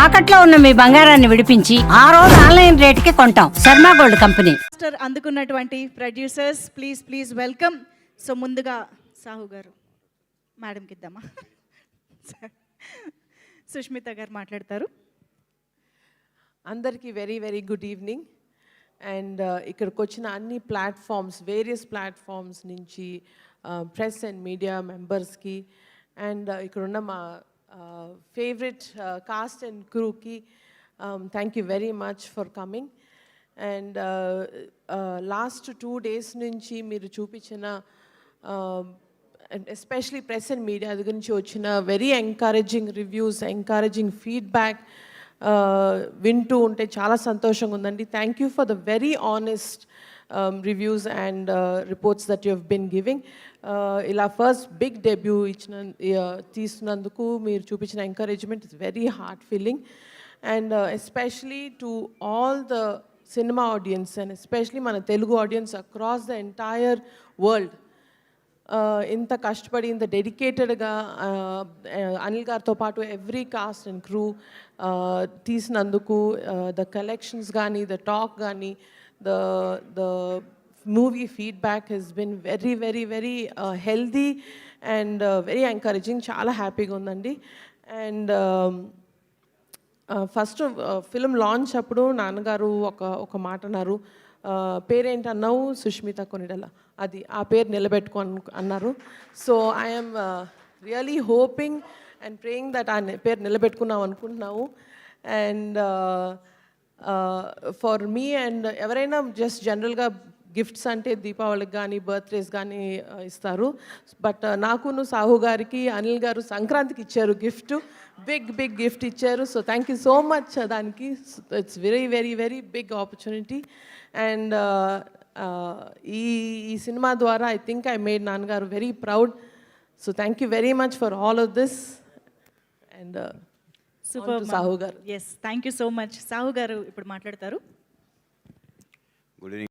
తాకట్లో ఉన్న మీ బంగారాన్ని విడిపించి ఆ రోజు ఆన్లైన్ రేటుకి కొంటాం. Sharma gold company. అందుకున్నటువంటి ప్రొడ్యూసర్స్ ప్లీజ్ వెల్కమ్. సో ముందుగా సాహు గారు మేడంకి ఇద్దామా, సుష్మిత గారు మాట్లాడతారు. అందరికీ very very good evening. And ఇక్కడికి వచ్చిన అన్ని ప్లాట్ఫామ్స్, వేరియస్ ప్లాట్ఫామ్స్ నుంచి ప్రెస్ అండ్ మీడియా మెంబర్స్కి అండ్ ఇక్కడున్న మా ఫేవరెట్ కాస్ట్ అండ్ క్రూకి thank you very much for coming. And last 2 days నుంచి మీరు చూపించిన ఎస్పెషలీ ప్రెస్ అండ్ మీడియా గురించి వచ్చిన very encouraging reviews, encouraging feedback వింటూ ఉంటే చాలా సంతోషంగా ఉందండి. Thank you for the very honest reviews and reports that you have been giving. ఇలా ఫస్ట్ బిగ్ డెబ్యూ తీస్తున్నందుకు మీరు చూపించిన encouragement is very heart feeling. And especially to all the cinema audience and especially మన Telugu audience across the entire world, ఇంత కష్టపడి ఇంత డెడికేటెడ్గా అనిల్ గారితో పాటు ఎవ్రీ కాస్ట్ అండ్ క్రూ తీసినందుకు ద కలెక్షన్స్ కానీ, ద టాక్ కానీ, the movie feedback has been very very very healthy and very encouraging. చాలా హ్యాపీగా ఉందండి. అండ్ ఫస్ట్ ఫిల్మ్ లాంచ్ అప్పుడు నాన్నగారు ఒక మాట అన్నారు, పేరేంటన్నావు, సుష్మిత కొనిడల, అది ఆ పేరు నిలబెట్టుకో అన్నారు. So I'm really hoping and praying that ఆ పేరు నిలబెట్టుకున్నాం అనుకుంటున్నాము. అండ్ ఫర్ మీ అండ్ ఎవరైనా జస్ట్ జనరల్గా గిఫ్ట్స్ అంటే దీపావళికి కానీ బర్త్డేస్ కానీ ఇస్తారు. బట్ నాకును సాహు గారికి అనిల్ గారు సంక్రాంతికి ఇచ్చారు గిఫ్ట్, బిగ్ గిఫ్ట్ ఇచ్చారు. So thank you so much దానికి. It's very very very big opportunity. And ఈ సినిమా ద్వారా ఐ థింక్ ఐ మేడ్ నాన్నగారు very proud. So thank you very much for all of this. And super Sahu గారు. Yes, thank you so much. Sahu గారు ఇప్పుడు మాట్లాడతారు. Good evening.